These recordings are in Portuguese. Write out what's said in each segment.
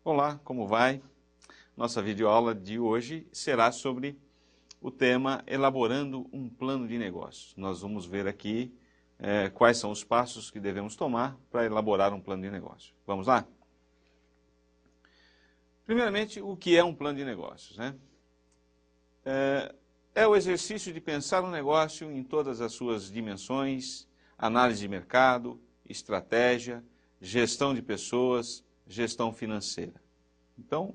Olá, como vai? Nossa videoaula de hoje será sobre o tema Elaborando um Plano de Negócios. Nós vamos ver aqui quais são os passos que devemos tomar para elaborar um plano de negócio. Vamos lá? Primeiramente, o que é um plano de negócios, né? É o exercício de pensar um negócio em todas as suas dimensões, análise de mercado, estratégia, gestão de pessoas, gestão financeira. Então,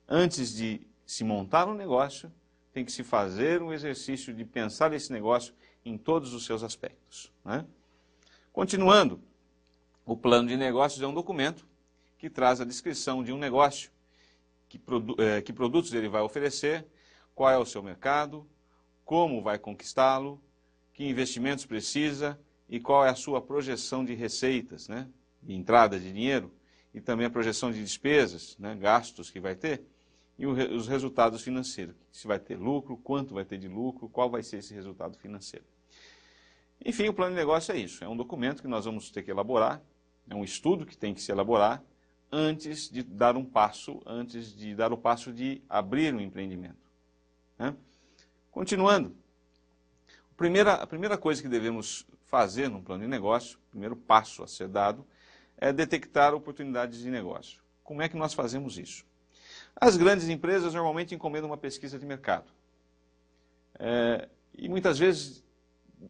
antes de se montar um negócio, tem que se fazer um exercício de pensar esse negócio em todos os seus aspectos, né? Continuando, o plano de negócios é um documento que traz a descrição de um negócio, que produtos ele vai oferecer, qual é o seu mercado, como vai conquistá-lo, que investimentos precisa e qual é a sua projeção de receitas, né? De entrada de dinheiro, e também a projeção de despesas, né? Gastos que vai ter, e os resultados financeiros. Se vai ter lucro, quanto vai ter de lucro, qual vai ser esse resultado financeiro. Enfim, o plano de negócio é isso. É um documento que nós vamos ter que elaborar, é um estudo que tem que se elaborar antes de dar um passo, o passo de abrir um empreendimento, né? Continuando, a primeira coisa que devemos fazer num plano de negócio, o primeiro passo a ser dado, é detectar oportunidades de negócio. Como é que nós fazemos isso? As grandes empresas normalmente encomendam uma pesquisa de mercado. E muitas vezes,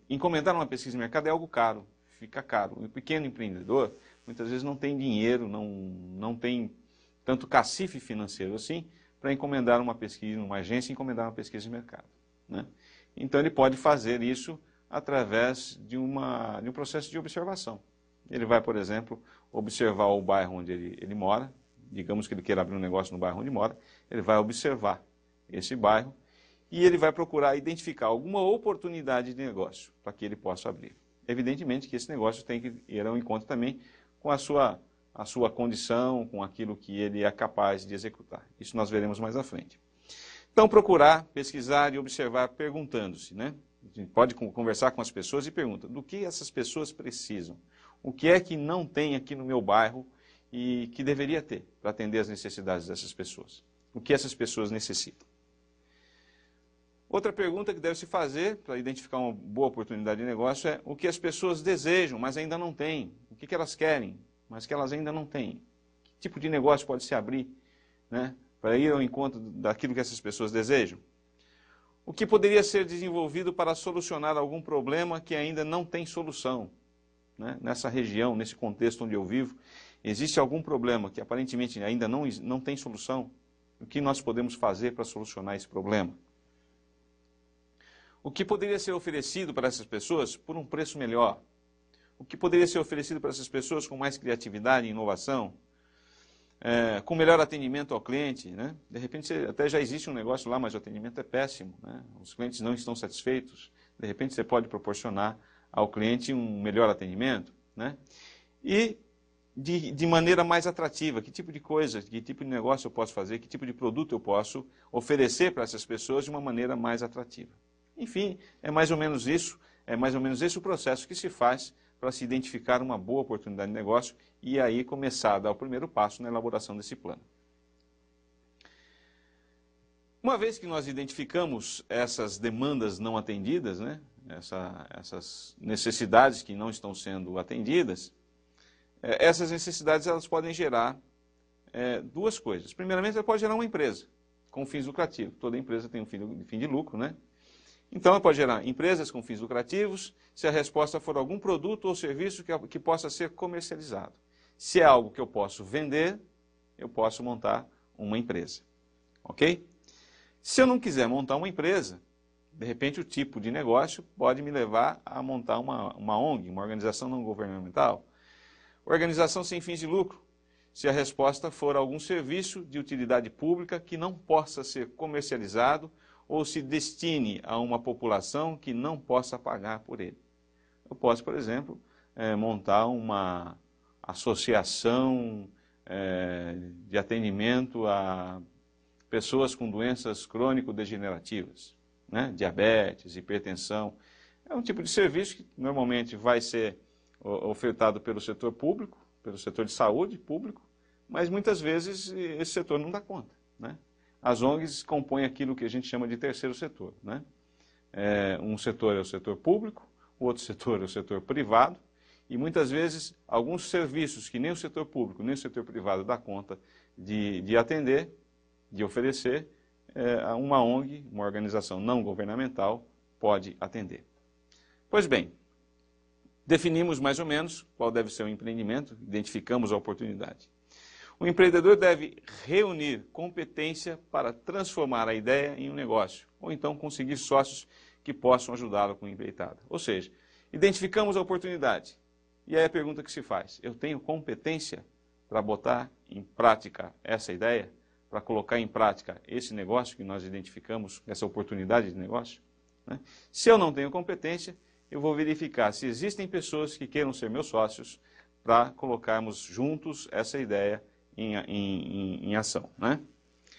encomendar uma pesquisa de mercado é algo caro, fica caro. O pequeno empreendedor, muitas vezes, não tem dinheiro, não tem tanto cacife financeiro assim, para encomendar uma pesquisa, uma agência encomendar uma pesquisa de mercado, né? Então, ele pode fazer isso através de um processo de observação. Ele vai, por exemplo, observar o bairro onde ele mora, digamos que ele queira abrir um negócio no bairro onde mora, ele vai observar esse bairro e ele vai procurar identificar alguma oportunidade de negócio para que ele possa abrir. Evidentemente que esse negócio tem que ir ao encontro também com a sua condição, com aquilo que ele é capaz de executar. Isso nós veremos mais à frente. Então, procurar, pesquisar e observar perguntando-se, né? A gente pode conversar com as pessoas e pergunta, do que essas pessoas precisam? O que é que não tem aqui no meu bairro e que deveria ter para atender às necessidades dessas pessoas? O que essas pessoas necessitam? Outra pergunta que deve se fazer para identificar uma boa oportunidade de negócio é o que as pessoas desejam, mas ainda não têm. O que elas querem, mas que elas ainda não têm. Que tipo de negócio pode se abrir, né, para ir ao encontro daquilo que essas pessoas desejam? O que poderia ser desenvolvido para solucionar algum problema que ainda não tem solução, né? Nessa região, nesse contexto onde eu vivo, existe algum problema que aparentemente ainda não tem solução? O que nós podemos fazer para solucionar esse problema? O que poderia ser oferecido para essas pessoas por um preço melhor? O que poderia ser oferecido para essas pessoas com mais criatividade e inovação? Com melhor atendimento ao cliente, né? De repente até já existe um negócio lá, mas o atendimento é péssimo, né? Os clientes não estão satisfeitos. De repente você pode proporcionar ao cliente um melhor atendimento, né? E de maneira mais atrativa, que tipo de coisa, que tipo de negócio eu posso fazer, que tipo de produto eu posso oferecer para essas pessoas de uma maneira mais atrativa. Enfim, é mais ou menos esse o processo que se faz para se identificar uma boa oportunidade de negócio e aí começar a dar o primeiro passo na elaboração desse plano. Uma vez que nós identificamos essas demandas não atendidas, né, essas necessidades que não estão sendo atendidas, essas necessidades elas podem gerar duas coisas. Primeiramente, ela pode gerar uma empresa com fins lucrativos. Toda empresa tem um fim de lucro, né? Então, ela pode gerar empresas com fins lucrativos, se a resposta for algum produto ou serviço que possa ser comercializado. Se é algo que eu posso vender, eu posso montar uma empresa. Ok? Se eu não quiser montar uma empresa, de repente o tipo de negócio pode me levar a montar uma ONG, uma organização não governamental. Organização sem fins de lucro, se a resposta for algum serviço de utilidade pública que não possa ser comercializado ou se destine a uma população que não possa pagar por ele. Eu posso, por exemplo, montar uma associação de atendimento a pessoas com doenças crônico-degenerativas, né? Diabetes, hipertensão. É um tipo de serviço que normalmente vai ser ofertado pelo setor público, pelo setor de saúde público, mas muitas vezes esse setor não dá conta, né? As ONGs compõem aquilo que a gente chama de terceiro setor, né? Um setor é o setor público, o outro setor é o setor privado, e muitas vezes alguns serviços que nem o setor público nem o setor privado dá conta de atender, de oferecer, uma ONG, uma organização não governamental, pode atender. Pois bem, definimos mais ou menos qual deve ser o empreendimento, identificamos a oportunidade. O empreendedor deve reunir competência para transformar a ideia em um negócio, ou então conseguir sócios que possam ajudá-lo com a empreitada. Ou seja, identificamos a oportunidade. E aí a pergunta que se faz: eu tenho competência para botar em prática essa ideia? Para colocar em prática esse negócio que nós identificamos, essa oportunidade de negócio? Né? Se eu não tenho competência, eu vou verificar se existem pessoas que queiram ser meus sócios para colocarmos juntos essa ideia em ação, né?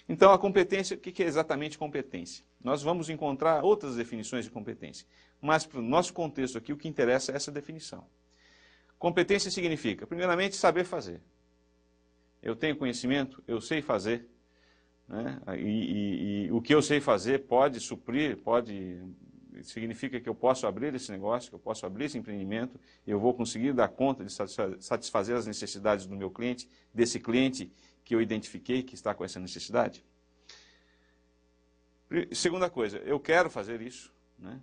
Então, a competência, o que é exatamente competência? Nós vamos encontrar outras definições de competência, mas para o nosso contexto aqui, o que interessa é essa definição. Competência significa, primeiramente, saber fazer. Eu tenho conhecimento, eu sei fazer, né? E o que eu sei fazer pode suprir, significa que eu posso abrir esse negócio, que eu posso abrir esse empreendimento, eu vou conseguir dar conta de satisfazer as necessidades do meu cliente, desse cliente que eu identifiquei que está com essa necessidade. Segunda coisa, eu quero fazer isso, né?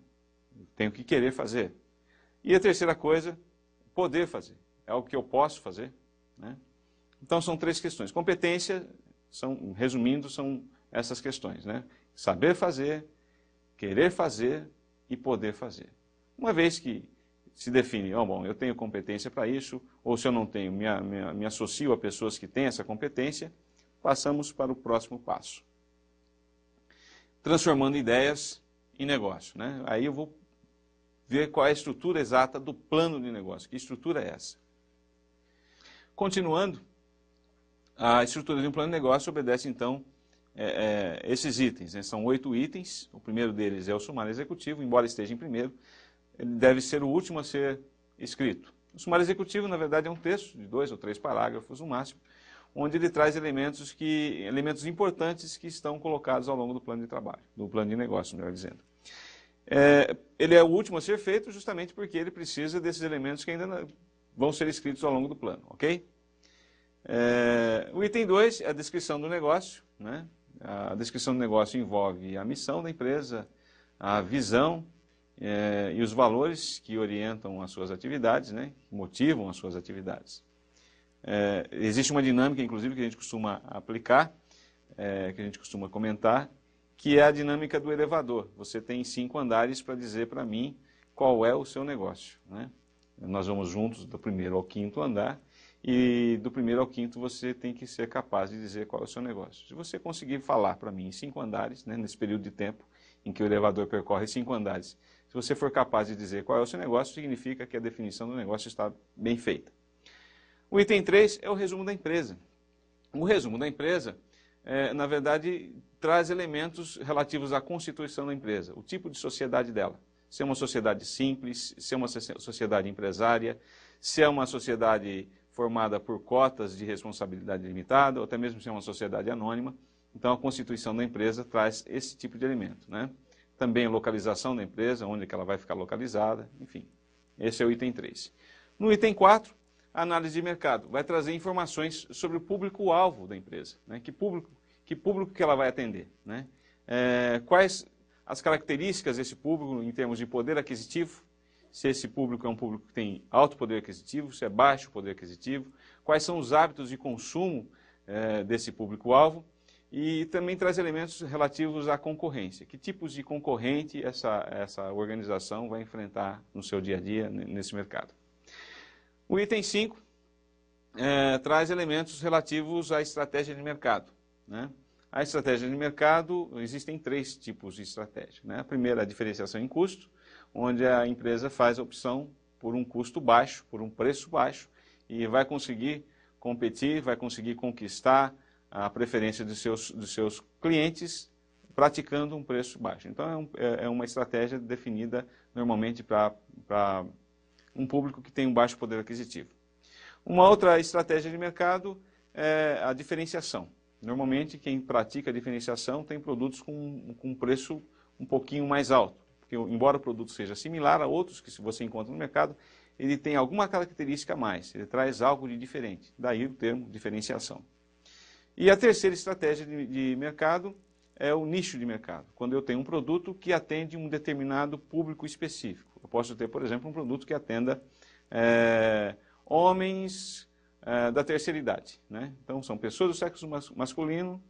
Eu tenho que querer fazer. E a terceira coisa, poder fazer. É algo que eu posso fazer, né? Então são três questões. Competência, resumindo, são essas questões, né? Saber fazer, querer fazer e poder fazer. Uma vez que se define, bom, eu tenho competência para isso, ou se eu não tenho, me associo a pessoas que têm essa competência, passamos para o próximo passo. Transformando ideias em negócio, né? Aí eu vou ver qual é a estrutura exata do plano de negócio. Que estrutura é essa? Continuando, a estrutura de um plano de negócio obedece, então, esses itens, né? São 8 itens. O primeiro deles é o sumário executivo, embora esteja em primeiro, ele deve ser o último a ser escrito. O sumário executivo, na verdade, é um texto de 2 ou 3 parágrafos no máximo, onde ele traz elementos importantes que estão colocados ao longo do plano de trabalho, do plano de negócio, melhor dizendo. Ele é o último a ser feito justamente porque ele precisa desses elementos que ainda vão ser escritos ao longo do plano, ok? O item 2 é a descrição do negócio, né? A descrição do negócio envolve a missão da empresa, a visão e os valores que orientam as suas atividades, né? Que motivam as suas atividades. Existe uma dinâmica, inclusive, que a gente costuma aplicar, que a gente costuma comentar, que é a dinâmica do elevador. Você tem 5 andares para dizer para mim qual é o seu negócio, né? Nós vamos juntos do primeiro ao 5º andar, e do primeiro ao 5º você tem que ser capaz de dizer qual é o seu negócio. Se você conseguir falar para mim em 5 andares, né, nesse período de tempo em que o elevador percorre 5 andares, se você for capaz de dizer qual é o seu negócio, significa que a definição do negócio está bem feita. O item 3 é o resumo da empresa. O resumo da empresa, na verdade, traz elementos relativos à constituição da empresa, o tipo de sociedade dela. Se é uma sociedade simples, se é uma sociedade empresária, se é uma sociedade formada por cotas de responsabilidade limitada, ou até mesmo se é uma sociedade anônima. Então, a constituição da empresa traz esse tipo de elemento, né? Também a localização da empresa, onde que ela vai ficar localizada, enfim. Esse é o item 3. No item 4, a análise de mercado. Vai trazer informações sobre o público-alvo da empresa, né? Que público que ela vai atender, né? Quais as características desse público em termos de poder aquisitivo, se esse público é um público que tem alto poder aquisitivo, se é baixo poder aquisitivo, quais são os hábitos de consumo desse público-alvo, e também traz elementos relativos à concorrência. Que tipos de concorrente essa organização vai enfrentar no seu dia a dia nesse mercado. O item 5 traz elementos relativos à estratégia de mercado, né? A estratégia de mercado, existem 3 tipos de estratégia, né? A primeira é a diferenciação em custo, onde a empresa faz a opção por um custo baixo, por um preço baixo, e vai conseguir competir, vai conseguir conquistar a preferência dos seus clientes praticando um preço baixo. Então, é uma estratégia definida normalmente para um público que tem um baixo poder aquisitivo. Uma outra estratégia de mercado é a diferenciação. Normalmente, quem pratica a diferenciação tem produtos com preço um pouquinho mais alto. Porque, embora o produto seja similar a outros que você encontra no mercado, ele tem alguma característica a mais, ele traz algo de diferente. Daí o termo diferenciação. E a terceira estratégia de mercado é o nicho de mercado. Quando eu tenho um produto que atende um determinado público específico. Eu posso ter, por exemplo, um produto que atenda homens da terceira idade, né? Então, são pessoas do sexo masculino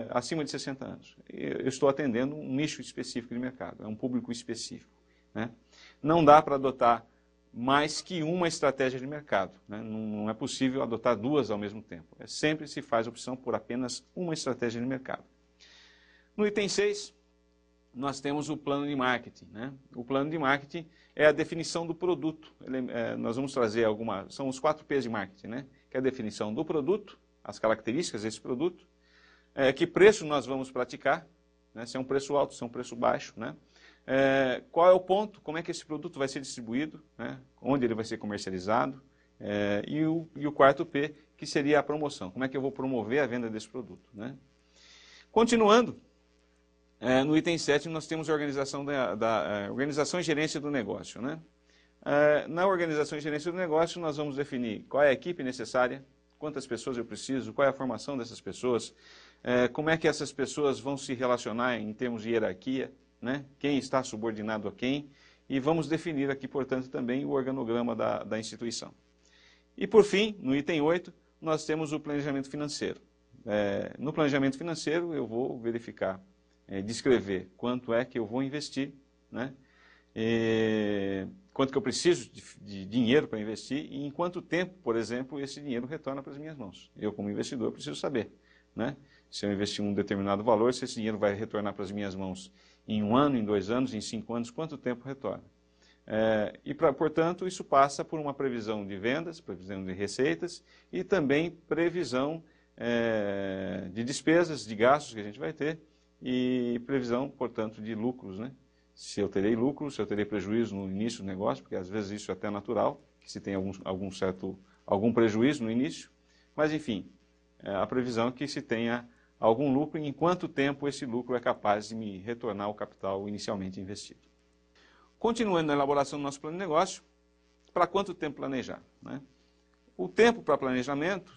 acima de 60 anos. Eu estou atendendo um nicho específico de mercado, é um público específico, né? Não dá para adotar mais que uma estratégia de mercado, né? Não é possível adotar duas ao mesmo tempo. Sempre se faz opção por apenas uma estratégia de mercado. No item 6, nós temos o plano de marketing, né? O plano de marketing é a definição do produto. Nós vamos trazer são os 4 P's de marketing, né? Que é a definição do produto, as características desse produto, que preço nós vamos praticar, né? Se é um preço alto, se é um preço baixo, né? Qual é o ponto, como é que esse produto vai ser distribuído, né? Onde ele vai ser comercializado, e o quarto P, que seria a promoção, como é que eu vou promover a venda desse produto, né? Continuando, no item 7 nós temos a organização organização e gerência do negócio, né? Na organização e gerência do negócio nós vamos definir qual é a equipe necessária, quantas pessoas eu preciso, qual é a formação dessas pessoas, como é que essas pessoas vão se relacionar em termos de hierarquia, né? Quem está subordinado a quem, e vamos definir aqui, portanto, também o organograma da instituição. E por fim, no item 8, nós temos o planejamento financeiro. No planejamento financeiro eu vou verificar, descrever quanto é que eu vou investir, né? Quanto que eu preciso de dinheiro para investir e em quanto tempo, por exemplo, esse dinheiro retorna para as minhas mãos. Eu, como investidor, preciso saber, né? Se eu investir um determinado valor, se esse dinheiro vai retornar para as minhas mãos em 1 ano, em 2 anos, em 5 anos, quanto tempo retorna. Portanto, isso passa por uma previsão de vendas, previsão de receitas e também previsão de despesas, de gastos que a gente vai ter e previsão, portanto, de lucros, né? Se eu terei lucro, se eu terei prejuízo no início do negócio, porque às vezes isso é até natural, que se tem algum prejuízo no início, mas enfim, a previsão é que se tenha algum lucro e em quanto tempo esse lucro é capaz de me retornar o capital inicialmente investido. Continuando na elaboração do nosso plano de negócio, para quanto tempo planejar, né? O tempo para planejamento,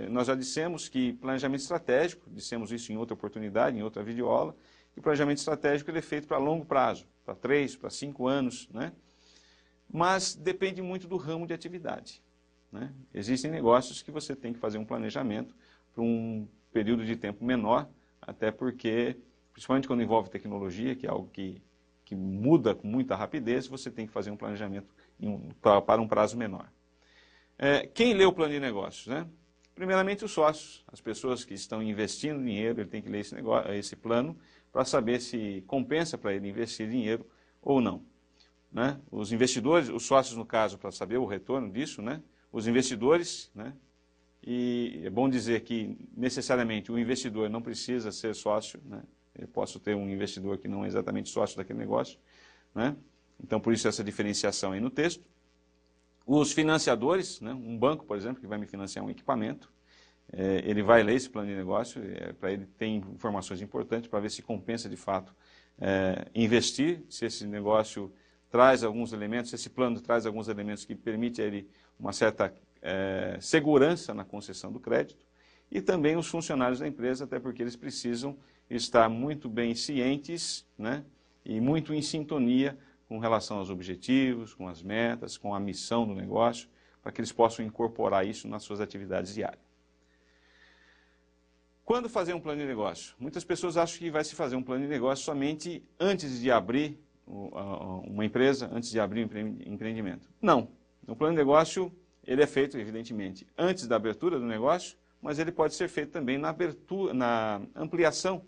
nós já dissemos que planejamento estratégico, dissemos isso em outra oportunidade, em outra videoaula, que o planejamento estratégico ele é feito para longo prazo, para 3, para 5 anos, né? Mas depende muito do ramo de atividade, né? Existem negócios que você tem que fazer um planejamento para um período de tempo menor, até porque, principalmente quando envolve tecnologia, que é algo que muda com muita rapidez, você tem que fazer um planejamento para um prazo menor. Quem lê o plano de negócios, né? Primeiramente os sócios, as pessoas que estão investindo dinheiro, ele tem que ler esse plano para saber se compensa para ele investir dinheiro ou não, né? Os investidores, os sócios no caso, para saber o retorno disso, né? Os investidores, né? E é bom dizer que necessariamente o investidor não precisa ser sócio, né? Eu posso ter um investidor que não é exatamente sócio daquele negócio, né? Então por isso essa diferenciação aí no texto. Os financiadores, né? Um banco, por exemplo, que vai me financiar um equipamento, ele vai ler esse plano de negócio, para ele ter informações importantes para ver se compensa de fato investir, se esse negócio traz alguns elementos, se esse plano traz alguns elementos que permitem a ele uma certa segurança na concessão do crédito, e também os funcionários da empresa, até porque eles precisam estar muito bem cientes, né? E muito em sintonia com relação aos objetivos, com as metas, com a missão do negócio, para que eles possam incorporar isso nas suas atividades diárias. Quando fazer um plano de negócio? Muitas pessoas acham que vai se fazer um plano de negócio somente antes de abrir uma empresa, antes de abrir um empreendimento. Não. O plano de negócio ele é feito, evidentemente, antes da abertura do negócio, mas ele pode ser feito também na ampliação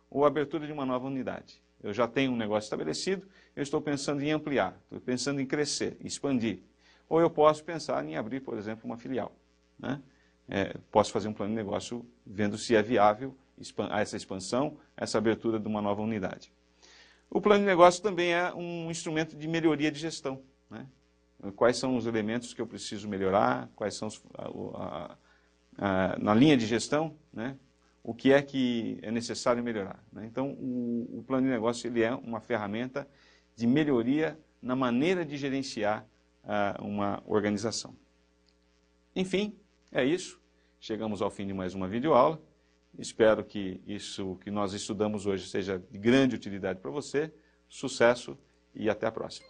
ou abertura de uma nova unidade. Eu já tenho um negócio estabelecido, eu estou pensando em ampliar, estou pensando em crescer, expandir. Ou eu posso pensar em abrir, por exemplo, uma filial, né? Posso fazer um plano de negócio vendo se é viável essa expansão, essa abertura de uma nova unidade. O plano de negócio também é um instrumento de melhoria de gestão, né? Quais são os elementos que eu preciso melhorar, quais são na linha de gestão, né, o que é necessário melhorar, né? Então, o plano de negócio ele é uma ferramenta de melhoria na maneira de gerenciar uma organização. Enfim, é isso. Chegamos ao fim de mais uma videoaula. Espero que isso que nós estudamos hoje seja de grande utilidade para você. Sucesso e até a próxima.